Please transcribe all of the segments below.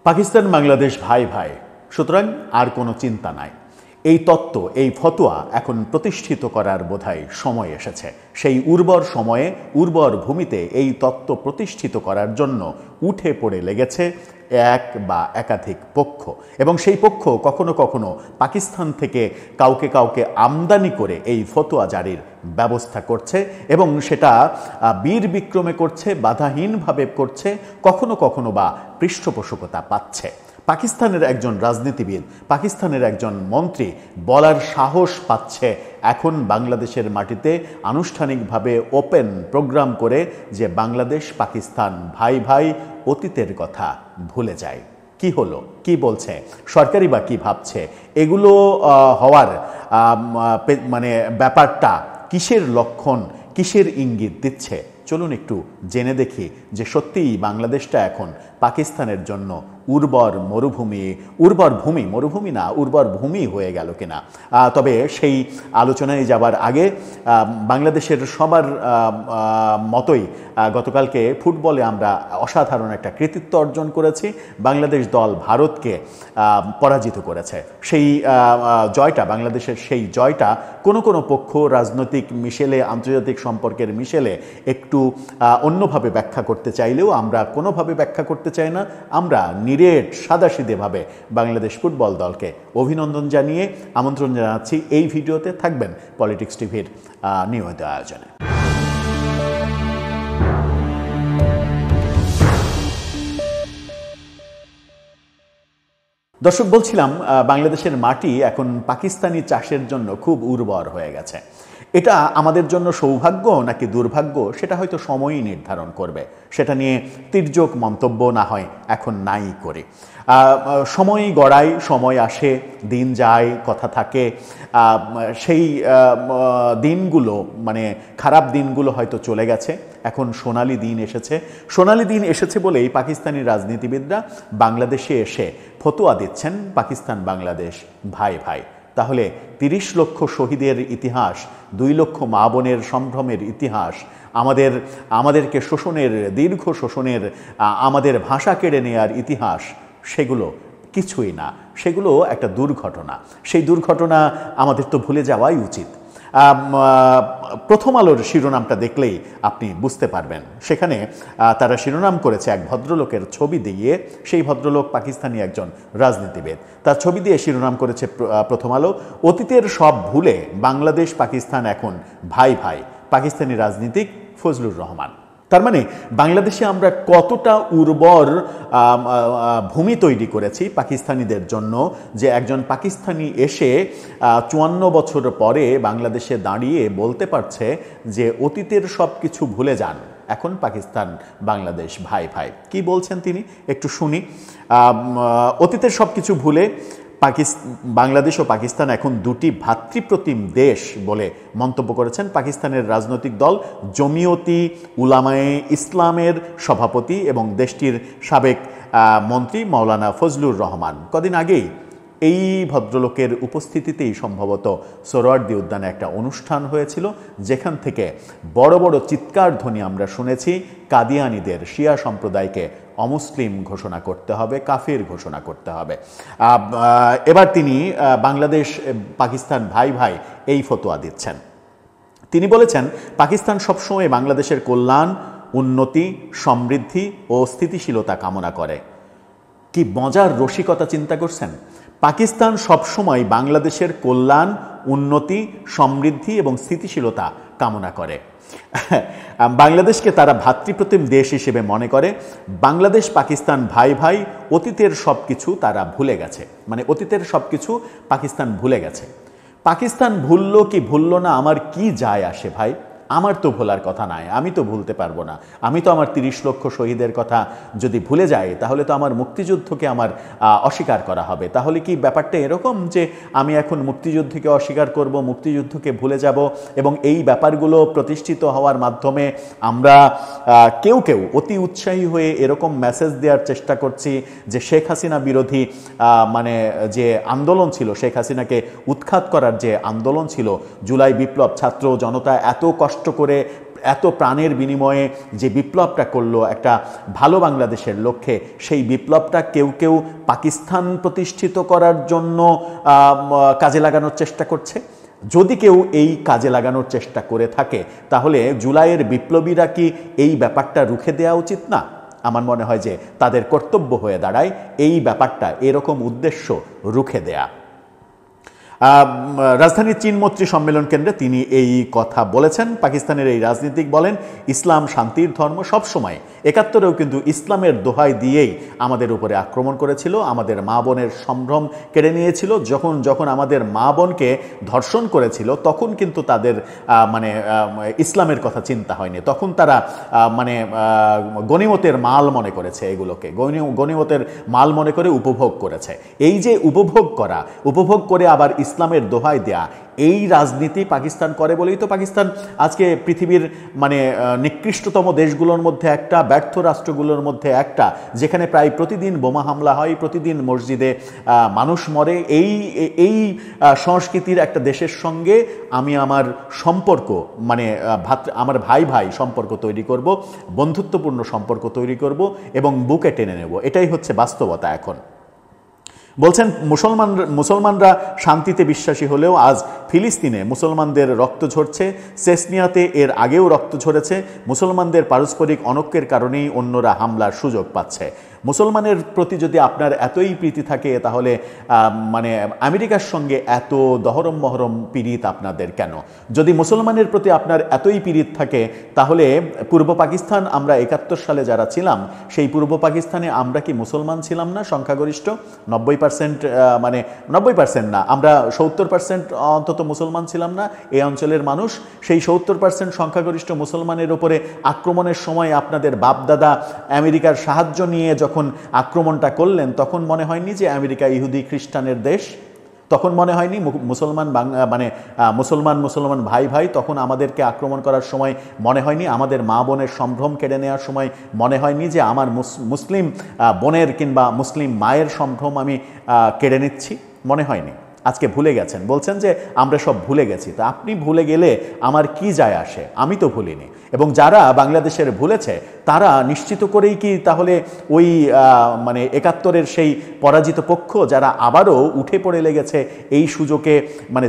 পাকিস্তান বাংলাদেশ ভাই ভাই, সুতরাং আর কোনো চিন্তা নাই। এই তত্ত্ব, এই ফতোয়া এখন প্রতিষ্ঠিত করার বোধহয় সময় এসেছে। সেই উর্বর সময়ে, উর্বর ভূমিতে এই তত্ত্ব প্রতিষ্ঠিত করার জন্য উঠে পড়ে লেগেছে এক বা একাধিক পক্ষ, এবং সেই পক্ষ কখনো কখনো পাকিস্তান থেকে কাউকে কাউকে আমদানি করে এই ফতোয়া জারির ব্যবস্থা করছে, এবং সেটা বীর বিক্রমে করছে, বাধাহীনভাবে করছে, কখনো কখনো বা পৃষ্ঠপোষকতা পাচ্ছে। পাকিস্তানের একজন রাজনীতিবিদ, পাকিস্তানের একজন মন্ত্রী বলার সাহস পাচ্ছে এখন বাংলাদেশের মাটিতে আনুষ্ঠানিকভাবে ওপেন প্রোগ্রাম করে যে বাংলাদেশ পাকিস্তান ভাই ভাই, অতীতের কথা ভুলে যায়। কি হলো, কি বলছে, সরকারি বা কি ভাবছে, এগুলো হওয়ার মানে ব্যাপারটা কিসের লক্ষণ, কিসের ইঙ্গিত দিচ্ছে? চলুন একটু জেনে দেখি যে সত্যিই বাংলাদেশটা এখন পাকিস্তানের জন্য উর্বর ভূমি হয়ে গেল কিনা। তবে সেই আলোচনায় যাবার আগে বাংলাদেশের সবার মতোই গতকালকে ফুটবলে আমরা অসাধারণ একটা কৃতিত্ব অর্জন করেছি। বাংলাদেশ দল ভারতকে পরাজিত করেছে। সেই জয়টা, বাংলাদেশের সেই জয়টা কোনো কোনো পক্ষ রাজনৈতিক মিশেলে, আন্তর্জাতিক সম্পর্কের মিশেলে একটু অন্যভাবে ব্যাখ্যা করতে চাইলেও আমরা কোনোভাবে ব্যাখ্যা করতে চাই না। আমরা নিরেট সাদাসিধেভাবে বাংলাদেশ ফুটবল দলকে অভিনন্দন জানিয়ে আমন্ত্রণ জানাচ্ছি এই ভিডিওতে থাকবেন পলিটিক্স টিভির নিয়মিত আয়োজনে। দর্শক, বলছিলাম বাংলাদেশের মাটি এখন পাকিস্তানি চাষের জন্য খুব উর্বর হয়ে গেছে। এটা আমাদের জন্য সৌভাগ্য নাকি দুর্ভাগ্য, সেটা হয়তো সময়ই নির্ধারণ করবে। সেটা নিয়ে তির্যক মন্তব্য না হয় এখন নাই করে। সময় গড়ায়, সময় আসে, দিন যায়, কথা থাকে। সেই দিনগুলো, মানে খারাপ দিনগুলো হয়তো চলে গেছে। এখন সোনালি দিন এসেছে। সোনালি দিন এসেছে বলেই পাকিস্তানি রাজনীতিবিদরা বাংলাদেশে এসে ফতোয়া দিচ্ছেন পাকিস্তান বাংলাদেশ ভাই ভাই। তাহলে ৩০ লক্ষ শহীদের ইতিহাস, ২ লক্ষ মা বোনের সম্ভ্রমের ইতিহাস, আমাদেরকে শোষণের, দীর্ঘ শোষণের, আমাদের ভাষা কেড়ে নেয়ার ইতিহাস, সেগুলো কিছুই না। সেগুলো একটা দুর্ঘটনা। সেই দুর্ঘটনা আমাদের তো ভুলে যাওয়াই উচিত। প্রথম আলোর শিরোনামটা দেখলেই আপনি বুঝতে পারবেন। সেখানে তারা শিরোনাম করেছে এক ভদ্রলোকের ছবি দিয়ে। সেই ভদ্রলোক পাকিস্তানি একজন রাজনীতিবিদ। তার ছবি দিয়ে শিরোনাম করেছে প্রথম আলো, অতীতের সব ভুলে বাংলাদেশ পাকিস্তান এখন ভাই ভাই, পাকিস্তানি রাজনীতিক ফজলুর রহমান। তার মানে বাংলাদেশে আমরা কতটা উর্বর ভূমি তৈরি করেছি পাকিস্তানিদের জন্য, যে একজন পাকিস্তানি এসে ৫৪ বছর পরে বাংলাদেশে দাঁড়িয়ে বলতে পারছে যে অতীতের সব কিছু ভুলে যান, এখন পাকিস্তান বাংলাদেশ ভাই ভাই। কি বলছেন তিনি একটু শুনি। অতীতের সব কিছু ভুলে বাংলাদেশ ও পাকিস্তান এখন দুটি ভ্রাতৃপ্রতিম দেশ বলে মন্তব্য করেছেন পাকিস্তানের রাজনৈতিক দল জমিয়তি উলামায়ে ইসলামের সভাপতি এবং দেশটির সাবেক মন্ত্রী মাওলানা ফজলুর রহমান। কদিন আগেই এই ভদ্রলোকের উপস্থিতিতেই সম্ভবত সোহরাওয়ার্দী উদ্যানে একটা অনুষ্ঠান হয়েছিল, যেখান থেকে বড় বড় চিৎকার ধ্বনি আমরা শুনেছি কাদিয়ানীদের, শিয়া সম্প্রদায়কে অমুসলিম ঘোষণা করতে হবে, কাফির ঘোষণা করতে হবে। এবার তিনি বাংলাদেশ পাকিস্তান ভাই ভাই এই ফতোয়া দিচ্ছেন। তিনি বলেছেন, পাকিস্তান সবসময় বাংলাদেশের কল্যাণ, উন্নতি, সমৃদ্ধি ও স্থিতিশীলতা কামনা করে। কি মজার রসিকতা চিন্তা করছেন? পাকিস্তান সবসময় বাংলাদেশের কল্যাণ, উন্নতি, সমৃদ্ধি এবং স্থিতিশীলতা কামনা করে। বাংলাদেশকে তারা ভ্রাতৃপ্রতিম দেশ হিসেবে মনে করে। বাংলাদেশ পাকিস্তান ভাই ভাই, অতীতের সব কিছু তারা ভুলে গেছে। মানে অতীতের সব কিছু পাকিস্তান ভুলে গেছে। পাকিস্তান ভুললো কি ভুললো না, আমার কি যায় আসে ভাই? আমার তো ভোলার কথা নাই, আমি তো ভুলতে পারবো না। আমি তো আমার ৩০ লক্ষ শহীদের কথা যদি ভুলে যাই, তাহলে তো আমার মুক্তিযুদ্ধকে আমার অস্বীকার করা হবে। তাহলে কি ব্যাপারটা এরকম যে আমি এখন মুক্তিযুদ্ধকে অস্বীকার করব, মুক্তিযুদ্ধকে ভুলে যাব, এবং এই ব্যাপারগুলো প্রতিষ্ঠিত হওয়ার মাধ্যমে আমরা কেউ কেউ অতি উৎসাহী হয়ে এরকম মেসেজ দেওয়ার চেষ্টা করছি যে শেখ হাসিনা বিরোধী মানে যে আন্দোলন ছিল, শেখ হাসিনাকে উৎখাত করার যে আন্দোলন ছিল, জুলাই বিপ্লব, ছাত্র জনতা এত কষ্ট করে এত প্রাণের বিনিময়ে যে বিপ্লবটা করলো একটা ভালো বাংলাদেশের লক্ষ্যে, সেই বিপ্লবটা কেউ কেউ পাকিস্তান প্রতিষ্ঠিত করার জন্য কাজে লাগানোর চেষ্টা করছে। যদি কেউ এই কাজে লাগানোর চেষ্টা করে থাকে, তাহলে জুলাইয়ের বিপ্লবীরা কি এই ব্যাপারটা রুখে দেওয়া উচিত না? আমার মনে হয় যে তাদের কর্তব্য হয়ে দাঁড়ায় এই ব্যাপারটা, এরকম উদ্দেশ্য রুখে দেয়া। রাজধানীর চীনমৈত্রী সম্মেলন কেন্দ্রে তিনি এই কথা বলেছেন। পাকিস্তানের এই রাজনীতিক বলেন, ইসলাম শান্তির ধর্ম, সবসময় ৭১-এও কিন্তু ইসলামের দোহাই দিয়েই আমাদের উপরে আক্রমণ করেছিল, আমাদের মা বোনের সম্ভ্রম কেড়ে নিয়েছিল। যখন যখন আমাদের মা বোনকে ধর্ষণ করেছিল, তখন কিন্তু তাদের ইসলামের কথা চিন্তা হয়নি, তখন তারা গনিমতের মাল মনে করেছে, এগুলোকে গনিমতের মাল মনে করে উপভোগ করেছে। এই যে উপভোগ করে আবার ইসলামের দোহাই দেয়া, এই রাজনীতি পাকিস্তান করে বলেই তো পাকিস্তান আজকে পৃথিবীর নিকৃষ্টতম দেশগুলোর মধ্যে একটা, ব্যর্থ রাষ্ট্রগুলোর মধ্যে একটা, যেখানে প্রায় প্রতিদিন বোমা হামলা হয়, প্রতিদিন মসজিদে মানুষ মরে। এই সংস্কৃতির একটা দেশের সঙ্গে আমি আমার সম্পর্ক আমার ভাই সম্পর্ক তৈরি করব, বন্ধুত্বপূর্ণ সম্পর্ক তৈরি করব এবং বুকে টেনে নেব। এটাই হচ্ছে বাস্তবতা এখন। বলছেন, মুসলমানরা শান্তিতে বিশ্বাসী হলেও আজ ফিলিস্তিনে মুসলমানদের রক্ত ঝরছে, চেচনিয়াতে এর আগেও রক্ত ঝরেছে। মুসলমানদের পারস্পরিক অনৈক্যের কারণেই অন্যরা হামলার সুযোগ পাচ্ছে। মুসলমানের প্রতি যদি আপনার এতই প্রীতি থাকে, তাহলে আমেরিকার সঙ্গে এত দহরম মহরম পীড়িত আপনাদের কেন? যদি মুসলমানের প্রতি আপনার এতই পীড়িত থাকে, তাহলে পূর্ব পাকিস্তান আমরা ৭১ সালে যারা ছিলাম, সেই পূর্ব পাকিস্তানে আমরা কি মুসলমান ছিলাম না সংখ্যাগরিষ্ঠ? 90% না, আমরা 70% অন্তত মুসলমান ছিলাম না এই অঞ্চলের মানুষ। সেই 70% সংখ্যাগরিষ্ঠ মুসলমানের উপরে আক্রমণের সময় আপনাদের বাপদাদা আমেরিকার সাহায্য নিয়ে যখন আক্রমণটা করলেন, তখন মনে হয়নি যে আমেরিকা ইহুদি খ্রিস্টানের দেশ? তখন মনে হয়নি মুসলমান ভাই তখন আমাদেরকে আক্রমণ করার সময় মনে হয়নি, আমাদের মা বোনের সম্ভ্রম কেড়ে নেওয়ার সময় মনে হয়নি যে আমার মুসলিম বোনের কিংবা মুসলিম মায়ের সম্ভ্রম আমি কেড়ে নিচ্ছি? মনে হয়নি। আজকে ভুলে গেছেন, বলছেন যে আমরা সব ভুলে গেছি। তা আপনি ভুলে গেলে আমার কি যায় আসে? আমি তো ভুলিনি। এবং যারা বাংলাদেশের ভুলেছে, তারা নিশ্চিত করেই কি তাহলে ওই ৭১-এর সেই পরাজিত পক্ষ, যারা আবারও উঠে পড়ে লেগেছে এই সুযোগে,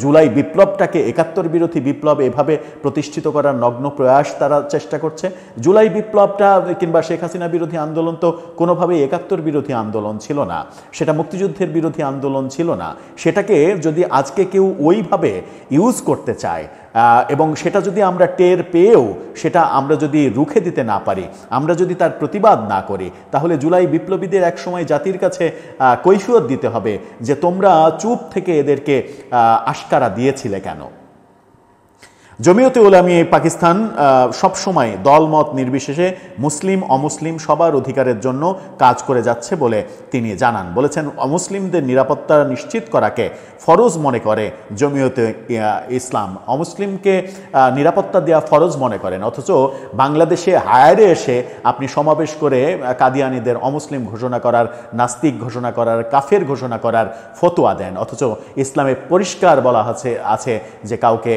জুলাই বিপ্লবটাকে ৭১ বিরোধী বিপ্লব এভাবে প্রতিষ্ঠিত করার নগ্ন প্রয়াস তারা চেষ্টা করছে? জুলাই বিপ্লবটা কিংবা শেখ হাসিনা বিরোধী আন্দোলন তো কোনোভাবেই ৭১ বিরোধী আন্দোলন ছিল না, সেটা মুক্তিযুদ্ধের বিরোধী আন্দোলন ছিল না। সেটাকে যদি আজকে কেউ ওইভাবে ইউজ করতে চায়, এবং সেটা যদি আমরা টের পেয়েও সেটা আমরা যদি রুখে দিতে না পারি, আমরা যদি তার প্রতিবাদ না করি, তাহলে জুলাই বিপ্লবীদের একসময় জাতির কাছে কৈফিয়ত দিতে হবে যে তোমরা চুপ থেকে এদেরকে আশকারা দিয়েছিলে কেন। জমিয়তে উলামা পাকিস্তান সবসময় দলমত নির্বিশেষে মুসলিম অমুসলিম সবার অধিকারের জন্য কাজ করে যাচ্ছে বলে তিনি জানান। বলেছেন, অমুসলিমদের নিরাপত্তা নিশ্চিত করাকে ফরজ মনে করে জমিয়তে ইসলাম, অমুসলিমকে নিরাপত্তা দেওয়া ফরজ মনে করেন। অথচ বাংলাদেশে হায়ারে এসে আপনি সমাবেশ করে কাদিয়ানীদের অমুসলিম ঘোষণা করার, নাস্তিক ঘোষণা করার, কাফের ঘোষণা করার ফতোয়া দেন। অথচ ইসলামে পরিষ্কার বলা আছে যে কাউকে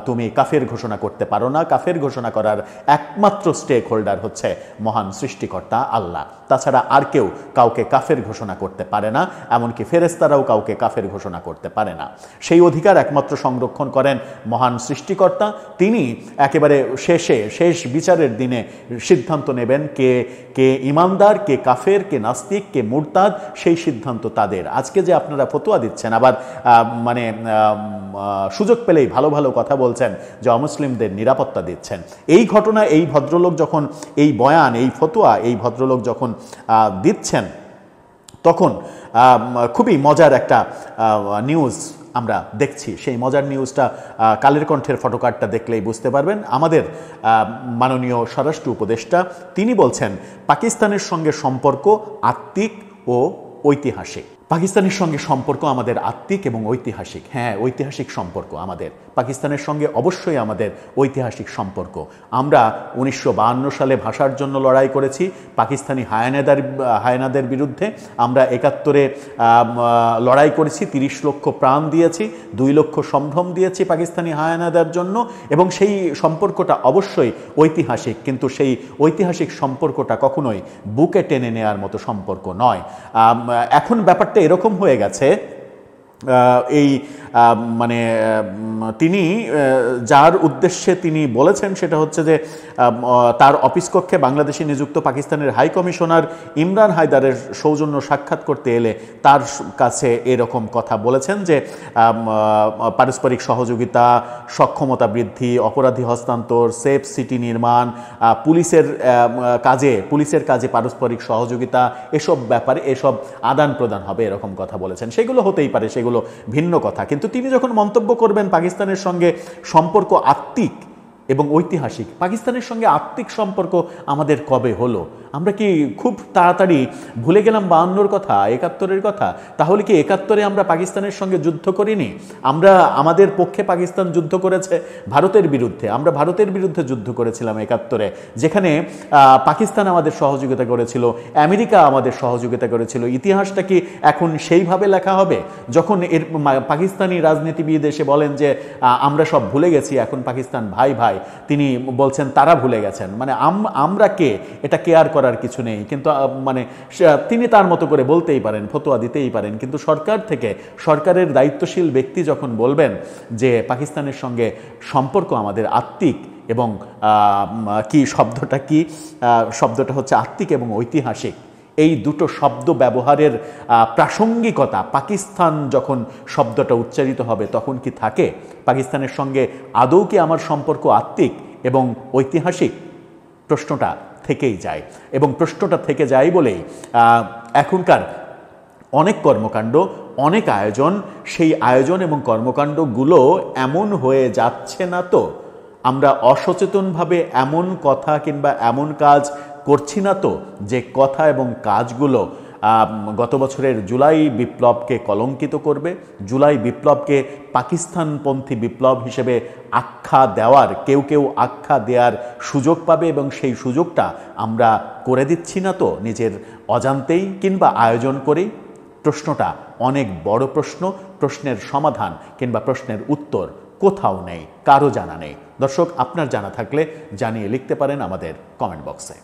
তুমি কাফের ঘোষণা করতে পারো না। কাফের ঘোষণা করার একমাত্র স্টেক হোল্ডার হচ্ছে মহান সৃষ্টিকর্তা আল্লাহ। তাছাড়া আর কেউ কাউকে কাফের ঘোষণা করতে পারে না, এমনকি ফেরেশতারাও কাউকে কাফের ঘোষণা করতে পারে না। সেই অধিকার একমাত্র সংরক্ষণ করেন মহান সৃষ্টিকর্তা। তিনি একেবারে শেষ বিচারের দিনে সিদ্ধান্ত নেবেন কে ইমানদার, কে কাফের, কে নাস্তিক, কে মুরতাদ, সেই সিদ্ধান্ত তাদের। আজকে যে আপনারা ফতোয়া দিচ্ছেন, আবার সুযোগ পেলেই ভালো ভালো কথা বলছেন যে অমুসলিমদের নিরাপত্তা দিচ্ছেন, এই ঘটনা এই ভদ্রলোক যখন এই বয়ান, এই ফতোয়া এই ভদ্রলোক যখন দিচ্ছেন, তখন খুবই মজার একটা নিউজ আমরা দেখছি। সেই মজার নিউজটা কালের কণ্ঠের ফটোকার্ডটা দেখলেই বুঝতে পারবেন। আমাদের মাননীয় স্বরাষ্ট্র উপদেষ্টা তিনি বলছেন, পাকিস্তানের সঙ্গে সম্পর্ক আত্মিক ও ঐতিহাসিক। পাকিস্তানের সঙ্গে সম্পর্ক আমাদের আত্মিক এবং ঐতিহাসিক। হ্যাঁ, ঐতিহাসিক সম্পর্ক আমাদের পাকিস্তানের সঙ্গে অবশ্যই আমাদের ঐতিহাসিক সম্পর্ক। আমরা 1952 সালে ভাষার জন্য লড়াই করেছি পাকিস্তানি হায়নাদের বিরুদ্ধে। আমরা 71-এ লড়াই করেছি, 30 লক্ষ প্রাণ দিয়েছি, 2 লক্ষ সম্ভ্রম দিয়েছি পাকিস্তানি হায়নাদের জন্য, এবং সেই সম্পর্কটা অবশ্যই ঐতিহাসিক। কিন্তু সেই ঐতিহাসিক সম্পর্কটা কখনোই বুকে টেনে নেওয়ার মতো সম্পর্ক নয়। এখন ব্যাপারটা এরকম হয়ে গেছে, এই মানে তিনি যার উদ্দেশ্যে তিনি বলেছেন সেটা হচ্ছে যে তার অফিস কক্ষে বাংলাদেশে নিযুক্ত পাকিস্তানের হাই কমিশনার ইমরান হায়দারের সৌজন্য সাক্ষাৎ করতে এলে তার কাছে এরকম কথা বলেছেন যে পারস্পরিক সহযোগিতা, সক্ষমতা বৃদ্ধি, অপরাধী হস্তান্তর, সেফ সিটি নির্মাণ, পুলিশের কাজে পারস্পরিক সহযোগিতা, এসব ব্যাপারে এসব আদান প্রদান হবে, এরকম কথা বলেছেন। সেগুলো হতেই পারে, সেগুলো ভিন্ন কথা। কিন্তু তিনি যখন মন্তব্য করবেন পাকিস্তানের সঙ্গে সম্পর্ক আত্মিক এবং ঐতিহাসিক, পাকিস্তানের সঙ্গে আত্মিক সম্পর্ক আমাদের কবে হলো? আমরা কি খুব তাড়াতাড়ি ভুলে গেলাম 52-র কথা, 71-এর কথা? তাহলে কি 71-এ আমরা পাকিস্তানের সঙ্গে যুদ্ধ করিনি? আমাদের পক্ষে পাকিস্তান যুদ্ধ করেছে ভারতের বিরুদ্ধে। আমরা ভারতের বিরুদ্ধে যুদ্ধ করেছিলাম 71-এ, যেখানে পাকিস্তান আমাদের সহযোগিতা করেছিল, আমেরিকা আমাদের সহযোগিতা করেছিল। ইতিহাসটা কি এখন সেইভাবে লেখা হবে? যখন পাকিস্তানি রাজনীতিবিদ এসে বলেন যে আমরা সব ভুলে গেছি, এখন পাকিস্তান ভাই ভাই, তিনি বলছেন তারা ভুলে গেছেন। মানে আমরা কে, এটা কেয়ার করার কিছু নেই। কিন্তু মানে তিনি তার মতো করে বলতেই পারেন, ফতোয়া দিতেই পারেন, কিন্তু সরকারের দায়িত্বশীল ব্যক্তি যখন বলবেন যে পাকিস্তানের সঙ্গে সম্পর্ক আমাদের আত্মিক এবং শব্দটা হচ্ছে আত্মিক এবং ঐতিহাসিক, এই দুটো শব্দ ব্যবহারের প্রাসঙ্গিকতা, পাকিস্তান যখন শব্দটা উচ্চারিত হবে তখন কি থাকে? পাকিস্তানের সঙ্গে আদৌ কি আমার সম্পর্ক আত্মিক এবং ঐতিহাসিক? প্রশ্নটা থেকেই যায়, এবং প্রশ্নটা থেকে যায় বলেই এখনকার অনেক কর্মকাণ্ড, অনেক আয়োজন, সেই আয়োজন এবং কর্মকাণ্ডগুলো এমন হয়ে যাচ্ছে না তো? আমরা অসচেতনভাবে এমন কথা কিংবা এমন কাজ করছি না তো যে কথা এবং কাজগুলো গত বছরের জুলাই বিপ্লবকে কলঙ্কিত করবে? জুলাই বিপ্লবকে পাকিস্তানপন্থী বিপ্লব হিসেবে কেউ আখ্যা দেওয়ার সুযোগ পাবে, এবং সেই সুযোগটা আমরা করে দিচ্ছি না তো নিজের অজান্তেই কিংবা আয়োজন করেই? প্রশ্নটা অনেক বড় প্রশ্ন। প্রশ্নের সমাধান কিংবা প্রশ্নের উত্তর কোথাও নেই, কারো জানা নেই। দর্শক, আপনার জানা থাকলে জানিয়ে লিখতে পারেন আমাদের কমেন্ট বক্সে।